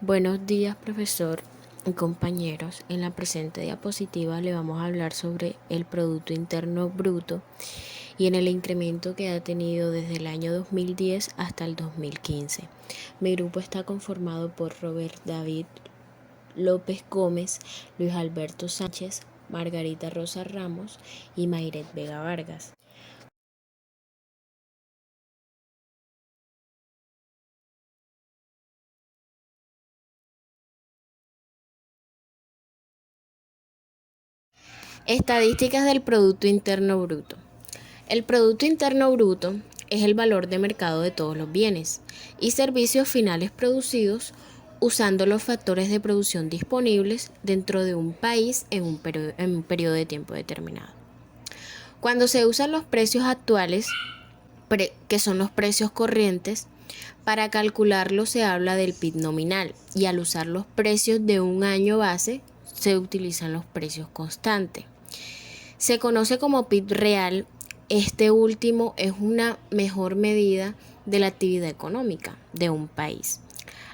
Buenos días, profesor y compañeros. En la presente diapositiva le vamos a hablar sobre el Producto Interno Bruto y en el incremento que ha tenido desde el año 2010 hasta el 2015. Mi grupo está conformado por Robert David López Gómez, Luis Alberto Sánchez, Margarita Rosa Ramos y Mayret Vega Vargas. Estadísticas del Producto Interno Bruto. El Producto Interno Bruto es el valor de mercado de todos los bienes y servicios finales producidos usando los factores de producción disponibles dentro de un país en un periodo de tiempo determinado. Cuando se usan los precios actuales, que son los precios corrientes, para calcularlo se habla del PIB nominal y al usar los precios de un año base se utilizan los precios constantes. Se conoce como PIB real. Este último es una mejor medida de la actividad económica de un país,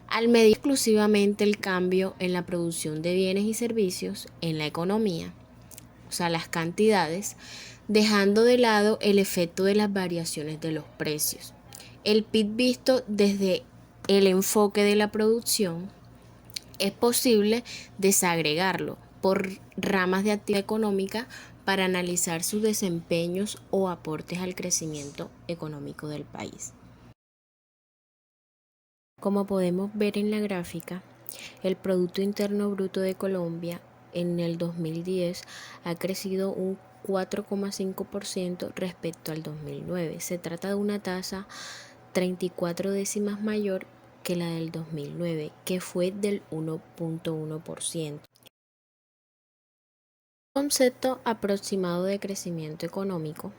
al medir exclusivamente el cambio en la producción de bienes y servicios en la economía, o sea, las cantidades, dejando de lado el efecto de las variaciones de los precios. El PIB visto desde el enfoque de la producción es posible desagregarlo por ramas de actividad económica para analizar sus desempeños o aportes al crecimiento económico del país. Como podemos ver en la gráfica, el Producto Interno Bruto de Colombia en el 2010 ha crecido un 4,5% respecto al 2009. Se trata de una tasa 34 décimas mayor que la del 2009, que fue del 1,1%. El concepto aproximado de crecimiento económico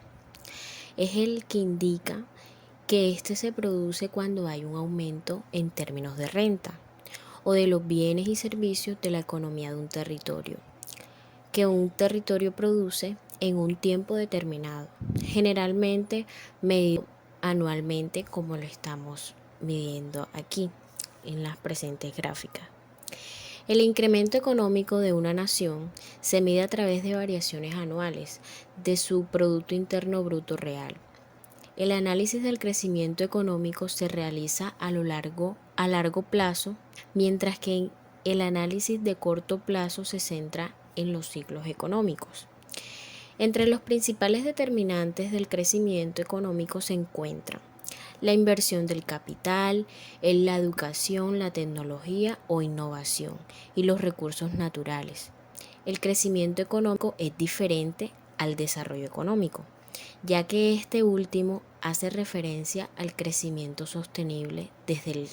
es el que indica que este se produce cuando hay un aumento en términos de renta o de los bienes y servicios de la economía de un territorio, que un territorio produce en un tiempo determinado, generalmente medido anualmente como lo estamos midiendo aquí en las presentes gráficas. El incremento económico de una nación se mide a través de variaciones anuales de su Producto Interno Bruto real. El análisis del crecimiento económico se realiza a largo plazo, mientras que el análisis de corto plazo se centra en los ciclos económicos. Entre los principales determinantes del crecimiento económico se encuentran la inversión del capital, en la educación, la tecnología o innovación y los recursos naturales. El crecimiento económico es diferente al desarrollo económico, ya que este último hace referencia al crecimiento sostenible desde el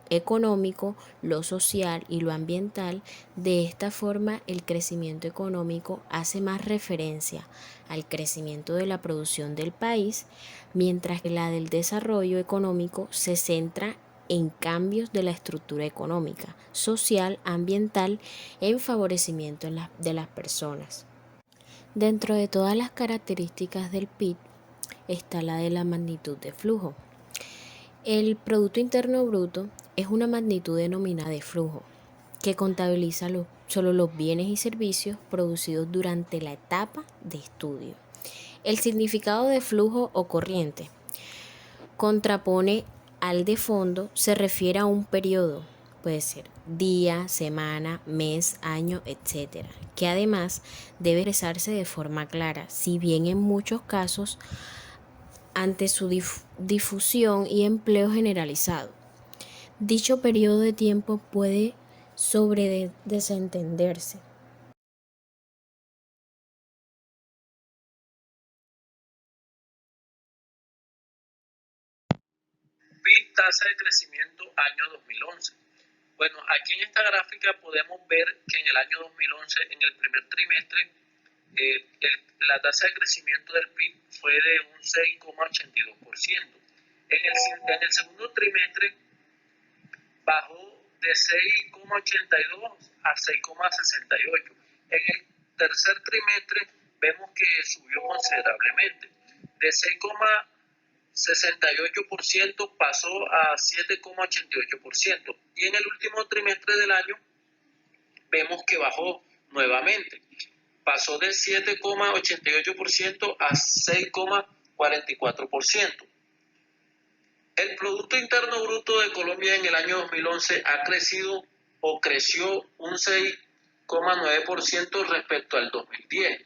económico, lo social y lo ambiental. De esta forma, el crecimiento económico hace más referencia al crecimiento de la producción del país, mientras que la del desarrollo económico se centra en cambios de la estructura económica, social, ambiental, en favorecimiento de las personas. Dentro de todas las características del PIB está la de la magnitud de flujo. El Producto Interno Bruto es una magnitud denominada de flujo, que contabiliza solo los bienes y servicios producidos durante la etapa de estudio. El significado de flujo o corriente contrapone al de fondo, se refiere a un periodo, puede ser día, semana, mes, año, etc., que además debe expresarse de forma clara, si bien en muchos casos ante su difusión y empleo generalizado. Dicho periodo de tiempo puede desentenderse. PIB, tasa de crecimiento año 2011. Bueno, aquí en esta gráfica podemos ver que en el año 2011, en el primer trimestre, la tasa de crecimiento del PIB fue de un 6,82%. En el segundo trimestre bajó de 6,82 a 6,68. En el tercer trimestre vemos que subió considerablemente, de 6,68% pasó a 7,88% y en el último trimestre del año vemos que bajó nuevamente. Pasó de 7,88% a 6,44%. El Producto Interno Bruto de Colombia en el año 2011 ha crecido o creció un 6,9% respecto al 2010.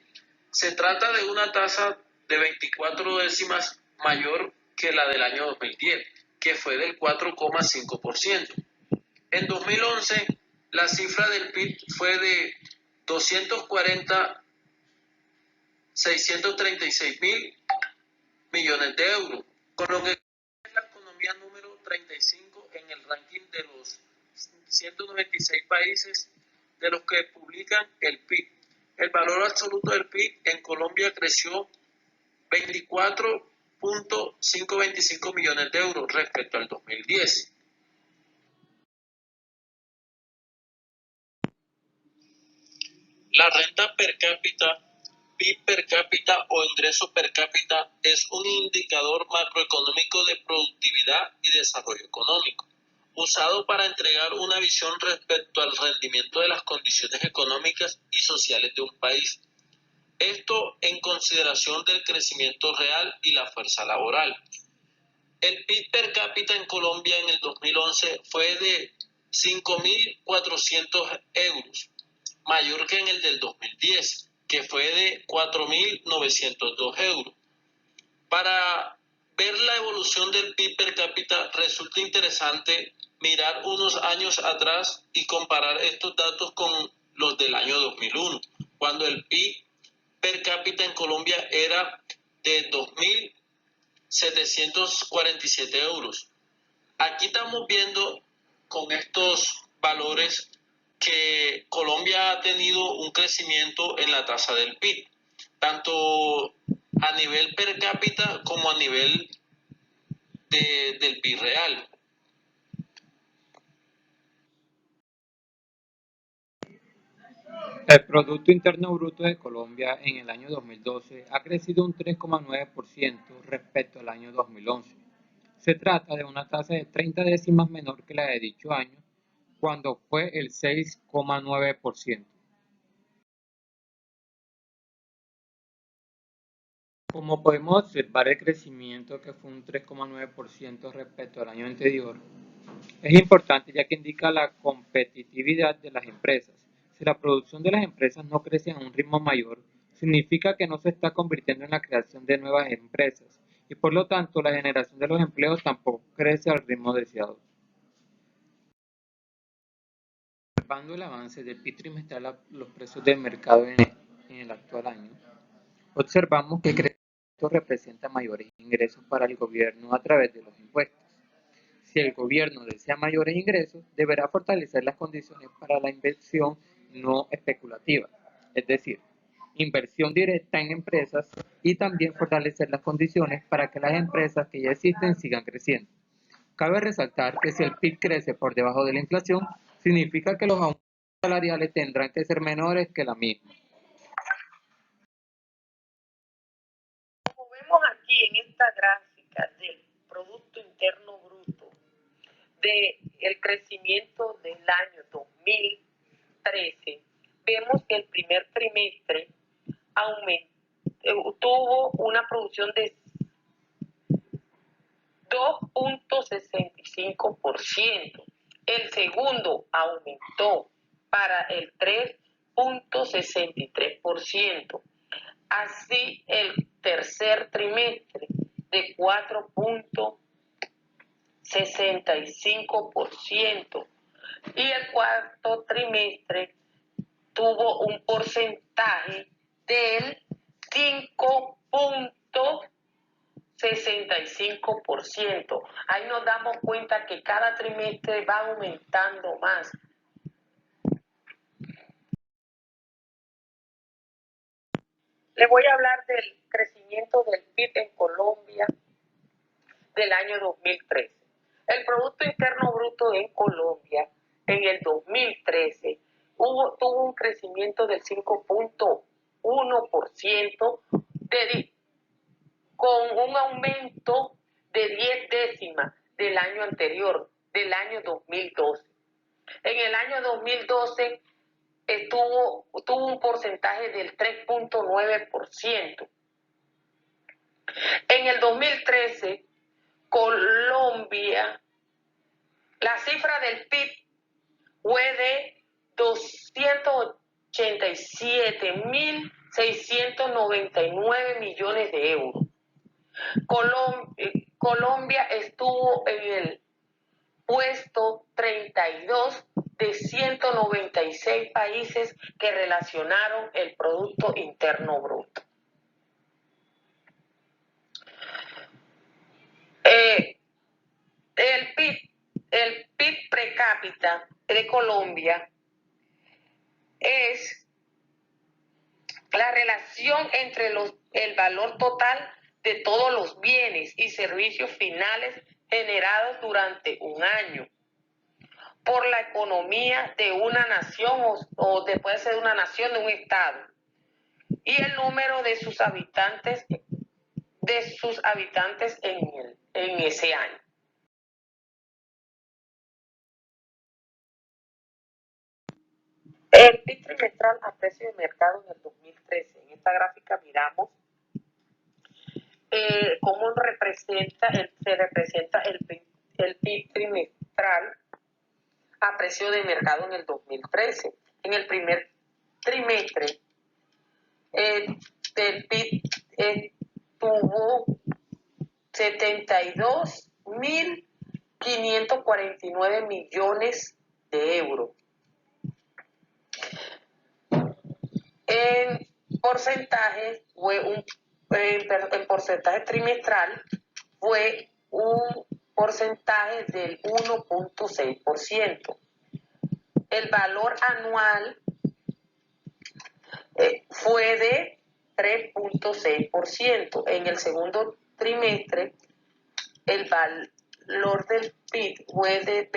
Se trata de una tasa de 24 décimas mayor que la del año 2010, que fue del 4,5%. En 2011, la cifra del PIB fue de 636 mil millones de euros, con lo que es la economía número 35 en el ranking de los 196 países de los que publican el PIB. El valor absoluto del PIB en Colombia creció 24.525 millones de euros respecto al 2010. La renta per cápita, PIB per cápita o ingreso per cápita es un indicador macroeconómico de productividad y desarrollo económico, usado para entregar una visión respecto al rendimiento de las condiciones económicas y sociales de un país. Esto en consideración del crecimiento real y la fuerza laboral. El PIB per cápita en Colombia en el 2011 fue de 5.400 euros, mayor que en el del 2010, que fue de 4.902 euros. Para ver la evolución del PIB per cápita resulta interesante mirar unos años atrás y comparar estos datos con los del año 2001, cuando el PIB per cápita en Colombia era de 2.747 euros. Aquí estamos viendo con estos valores que Colombia ha tenido un crecimiento en la tasa del PIB, tanto a nivel per cápita como a nivel del PIB real. El Producto Interno Bruto de Colombia en el año 2012 ha crecido un 3,9% respecto al año 2011. Se trata de una tasa de 30 décimas menor que la de dicho año, cuando fue el 6,9%. Como podemos observar, el crecimiento, que fue un 3,9% respecto al año anterior, es importante ya que indica la competitividad de las empresas. Si la producción de las empresas no crece a un ritmo mayor, significa que no se está convirtiendo en la creación de nuevas empresas y por lo tanto la generación de los empleos tampoco crece al ritmo deseado. Observando el avance del PIB trimestral a los precios del mercado en el actual año, observamos que el crecimiento representa mayores ingresos para el gobierno a través de los impuestos. Si el gobierno desea mayores ingresos, deberá fortalecer las condiciones para la inversión no especulativa, es decir, inversión directa en empresas y también fortalecer las condiciones para que las empresas que ya existen sigan creciendo. Cabe resaltar que si el PIB crece por debajo de la inflación, significa que los aumentos salariales tendrán que ser menores que la misma. Como vemos aquí en esta gráfica del Producto Interno Bruto, del crecimiento del año 2013, vemos que el primer trimestre tuvo una producción de 2.65%. El segundo aumentó para el 3.63%. Así el tercer trimestre de 4.65% y el cuarto trimestre tuvo un porcentaje del 5.65%. Ahí nos damos cuenta que cada trimestre va aumentando más. Les voy a hablar del crecimiento del PIB en Colombia del año 2013. El Producto Interno Bruto en Colombia en el 2013 tuvo un crecimiento del 5.1%, con un aumento de 10 décimas del año anterior, del año 2012. En el año 2012 tuvo un porcentaje del 3.9%. En el 2013, Colombia, la cifra del PIB fue de 287.699 millones de euros. Colombia estuvo en el puesto 32 de 196 países que relacionaron el Producto Interno Bruto. El PIB per cápita de Colombia es la relación entre el valor total de todos los bienes y servicios finales generados durante un año por la economía de una nación o puede ser de una nación, de un estado, y el número de sus habitantes en ese año. El PIB trimestral a precio de mercado en el 2013. En esta gráfica miramos cómo se representa el PIB trimestral a precio de mercado en el 2013. En el primer trimestre, el PIB tuvo 72.549 millones de euros. En porcentaje en porcentaje trimestral fue un porcentaje del 1.6%. El valor anual fue de 3.6%. En el segundo trimestre, el valor del PIB fue de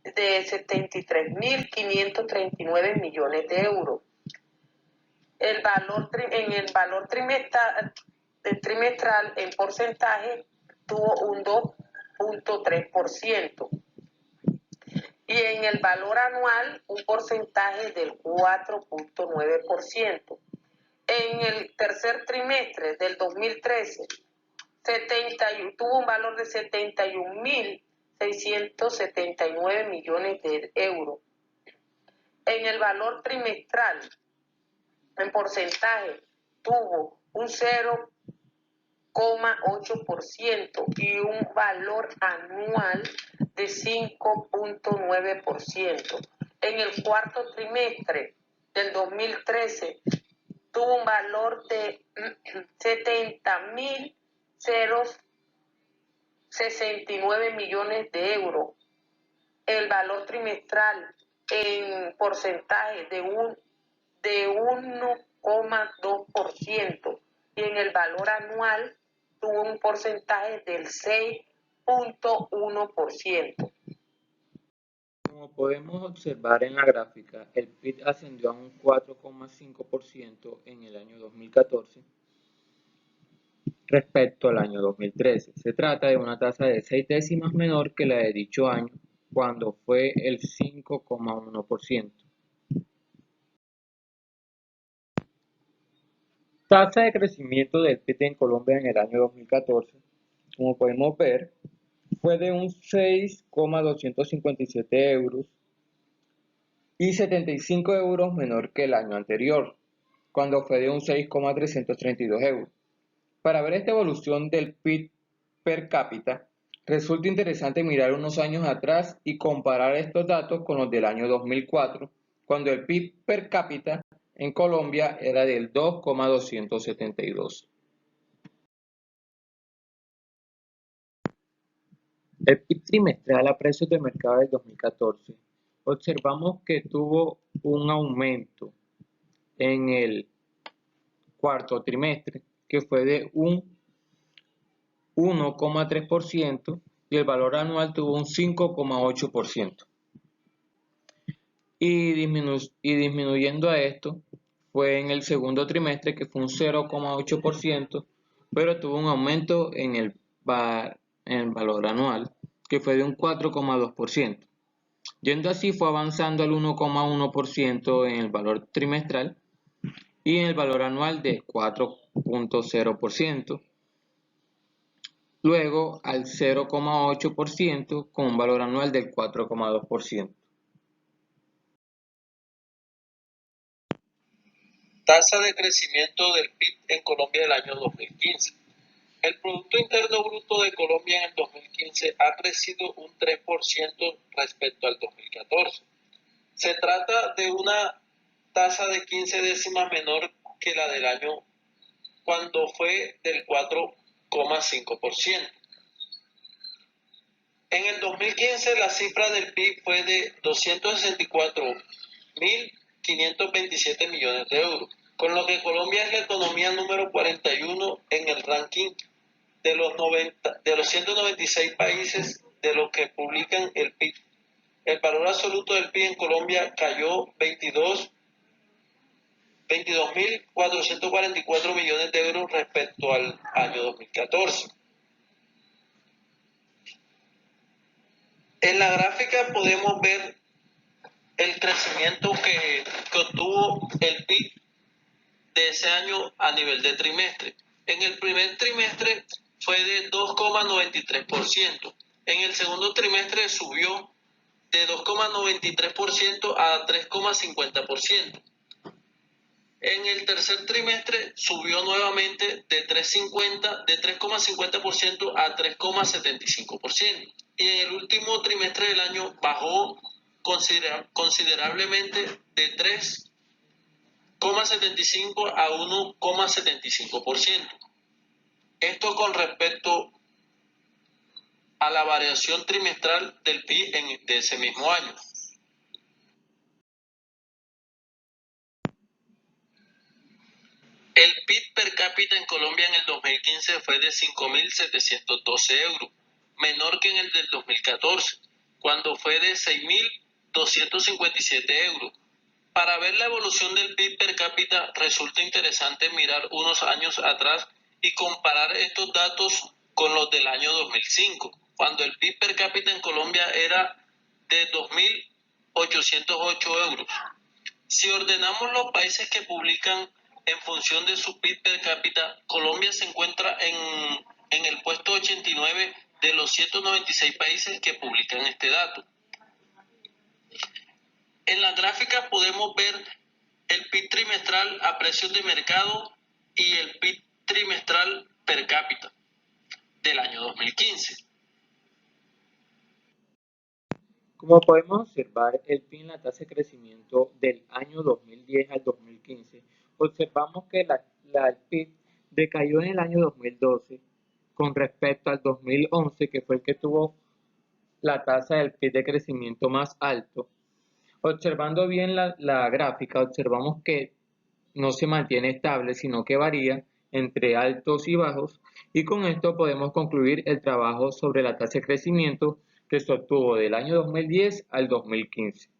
73.539 millones de euros. En el valor trimestral en porcentaje tuvo un 2.3%. Y en el valor anual un porcentaje del 4.9%. En el tercer trimestre del 2013 tuvo un valor de 71.679 millones de euros. En el valor trimestral, en porcentaje, tuvo un 0,8% y un valor anual de 5.9%. En el cuarto trimestre del 2013 tuvo un valor de 70.069 millones de euros. El valor trimestral en porcentaje de 1,2% y en el valor anual tuvo un porcentaje del 6.1%. Como podemos observar en la gráfica, el PIB ascendió a un 4,5% en el año 2014 respecto al año 2013. Se trata de una tasa de 6 décimas menor que la de dicho año, cuando fue el 5,1%. Tasa de crecimiento del PIB en Colombia en el año 2014, como podemos ver, fue de un 6,257 euros y 75 euros menor que el año anterior, cuando fue de un 6,332 euros. Para ver esta evolución del PIB per cápita, resulta interesante mirar unos años atrás y comparar estos datos con los del año 2004, cuando el PIB per cápita en Colombia era del 2,272. El PIB trimestral a precios de mercado del 2014, observamos que tuvo un aumento en el cuarto trimestre, que fue de un 1,3% y el valor anual tuvo un 5,8%. Y disminuyendo a esto fue en el segundo trimestre, que fue un 0,8%, pero tuvo un aumento en el valor anual, que fue de un 4,2%. Yendo así, fue avanzando al 1,1% en el valor trimestral y en el valor anual de 4,0%. Luego al 0,8% con un valor anual del 4,2%. Tasa de crecimiento del PIB en Colombia del año 2015. El Producto Interno Bruto de Colombia en el 2015 ha crecido un 3% respecto al 2014. Se trata de una tasa de 15 décimas menor que la del año cuando fue del 4,5%. En el 2015 la cifra del PIB fue de 264.527 millones de euros, con lo que Colombia es la economía número 41 en el ranking de los 196 países de los que publican el PIB. El valor absoluto del PIB en Colombia cayó 22.444 millones de euros respecto al año 2014. En la gráfica podemos ver el crecimiento que obtuvo el PIB de ese año a nivel de trimestre. En el primer trimestre fue de 2,93%. En el segundo trimestre subió de 2,93% a 3,50%. En el tercer trimestre subió nuevamente de 3,50% a 3,75%. Y en el último trimestre del año bajó considerablemente de 3,75 a 1,75%. Esto con respecto a la variación trimestral del PIB de ese mismo año. El PIB per cápita en Colombia en el 2015 fue de 5.712 euros, menor que en el del 2014, cuando fue de 6.257 euros. Para ver la evolución del PIB per cápita resulta interesante mirar unos años atrás y comparar estos datos con los del año 2005, cuando el PIB per cápita en Colombia era de 2.808 euros. Si ordenamos los países que publican en función de su PIB per cápita, Colombia se encuentra en el puesto 89 de los 196 países que publican este dato. En la gráfica podemos ver el PIB trimestral a precios de mercado y el PIB trimestral per cápita del año 2015. Como podemos observar, el PIB en la tasa de crecimiento del año 2010 al 2015, observamos que el PIB decayó en el año 2012 con respecto al 2011, que fue el que tuvo la tasa del PIB de crecimiento más alto. Observando bien la gráfica, observamos que no se mantiene estable, sino que varía entre altos y bajos, y con esto podemos concluir el trabajo sobre la tasa de crecimiento que se obtuvo del año 2010 al 2015.